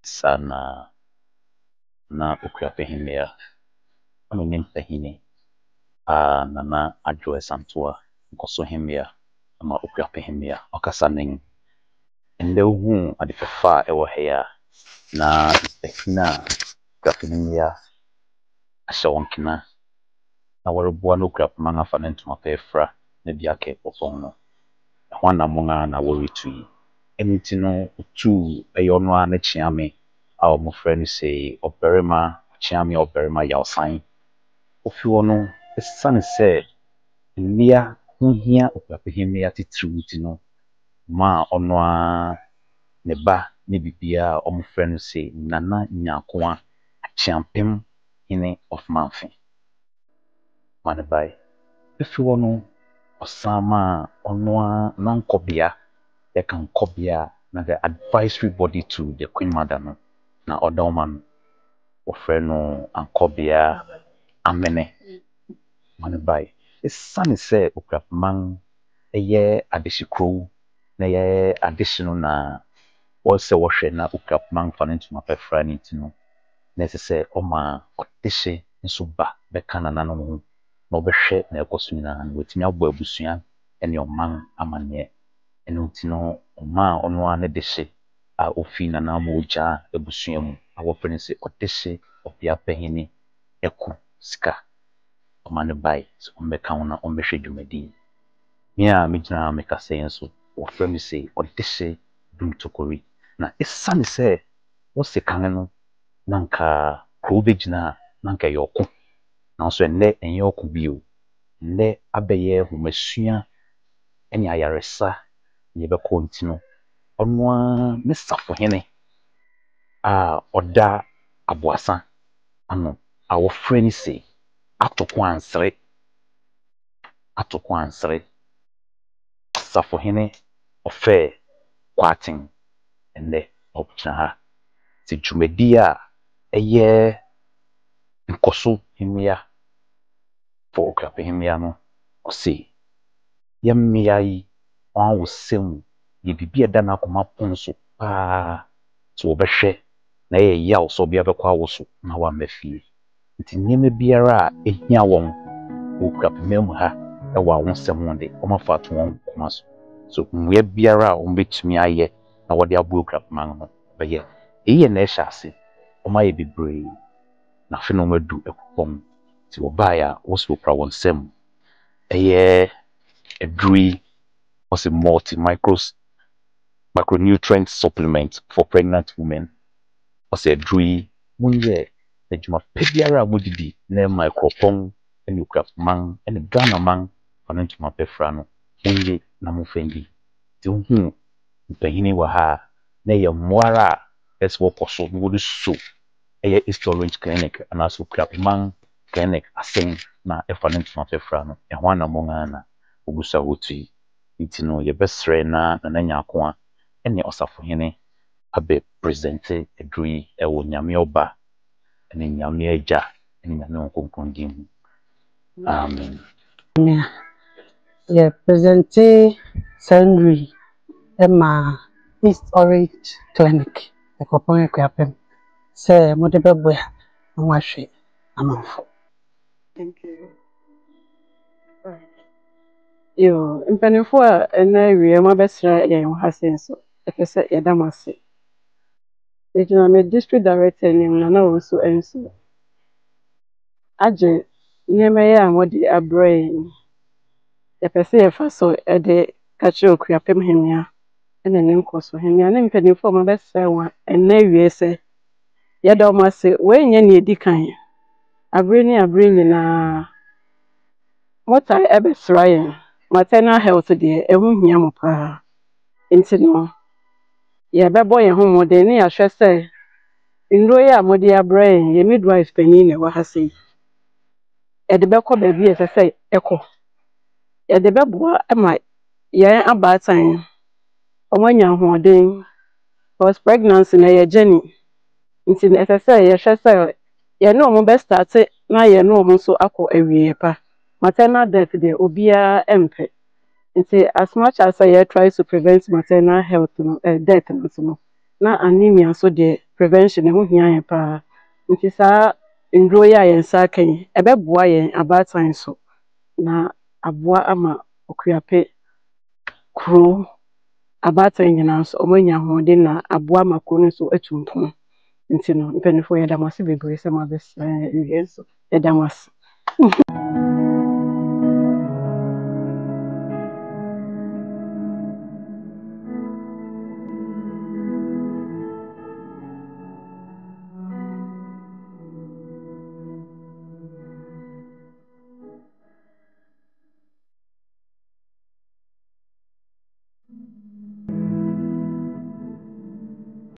sana na okura pehimia ono nimpehini nana adwoe santoa nkoso himia ama okura pehimia okasa nen ende hu adefefa ewo heya na pehina pehimia asha wonkina na wareboa no okura manga fa ne ntoma pefra na biake opon no ho na monga na woritui enti no otu eyono a na chiame a omo frɛ say oberima chiame oberima yawsan ofi wono esane sɛ nnia ho hia okapehimia titiriwuti no ma ono a ne ba ne bibia omo frɛ say nana nyakoa achiampem hene of manfe mane bai efi wono osama ono a nankobia yakankobia na the advisory body to the queen mother no na odoman ofre no ankobia amene mane bai esane se okrapman eye adeshikro na ye adeshino na wose wohwe na okrapman fanentuma pefra ni tino na se oma odeshe nso ba beka na nano no na obehwe na ekoso nyina na wetimi abo abusua ene oman amane eno tino oma ono a ne deshe a ofi na na moja abusua mu a wofre se odeshe obia pahini eku sika omane bai so ombeka wona ombehwe dwumadi mia mejina meka say nso wofre me say odeshe dum tokori na esane se wose kan no nanka ko bejina nanka yoko nanso enne enye oku bio nne abeye humasua ene ayaresa ye beko ntino ono a ne safo hene a oda aboasa ano a wofre ni say atokwansre safo hene ofe kwatin enne opchina ha ti dwumadi a eye nkoso himia for okrapehimia no osi yemmia yi on wosem ye bibia da na koma ponso so obehwe na ye yaw so bia bekwa woso na wa mafie nti nyeme biara ehia won okrapemem ha e wa wonsem wonde omafa to won koma so mwe biara ombetumi aye na wode abo okrapman no beye eye na ehya ase omaye bibre na fe no madu ekopom ti obaya woso okra wonsem eye edrui was a micronutrient supplement for pregnant women was a drui munye ejuma pebiara modidi na micropon ene okrapman ene Ghana man fanentuma pefra no munye na mofendi ti hu mpanyini wa ha na ye moara eswo koso no wodu so eye East Orange Clinic anaso okrapman clinic asen na fanentuma pefra no ehwa na monga na ogusa wotui itino ye besre na nanyako a ene osafo hene abe presente edrui ewo nyame oba ene nyame agya ene nyame onkonkon mu amen yeah presente Sandri Emma East Orange Clinic ekopon ekwapem se mode beboya nwahwe amanfo. Thank you. Yo, mpanimfo a ena wie ma besra yen ha senso. Efese yedamase. Ejina me district director nim na also enso. Aje nyemeye a modi abrain. Efese yefa so ede kache okuapem hemia. Ene ne nkoso hemia na mpanimfo ma besra wa ena wie se yedamase we nya ne edikan. Abre nyina mota ebesra yen. Maternal health de ehu hia mo pa nti no ye bebo ye ho modern ne ahwe se ndro ye amode abrain ye midwife panin ne wa ha sei e de beko ba bi e se eko ye de beboa ama ye abatan omanya hoden was pregnancy na ye journey nti ne se ye hwe se ye no mo be start na ye no mo so akọ awie pa maternal death de obia empe. Nti as much as I try to prevent maternal health death no na anemia so de prevention ho hia yɛn paa nti saa nduro yi a yɛn nsa aka yi ɛbɛboa yɛn abaatan so na aboa ama okuape kuro abaatan nyinaa so ɔmanya ahoɔden na aboa ama kuro no so atu mpɔn nti no mpanyinfo yɛda mo ase bebree sɛ mo abɛsra yɛn so yɛda mo ase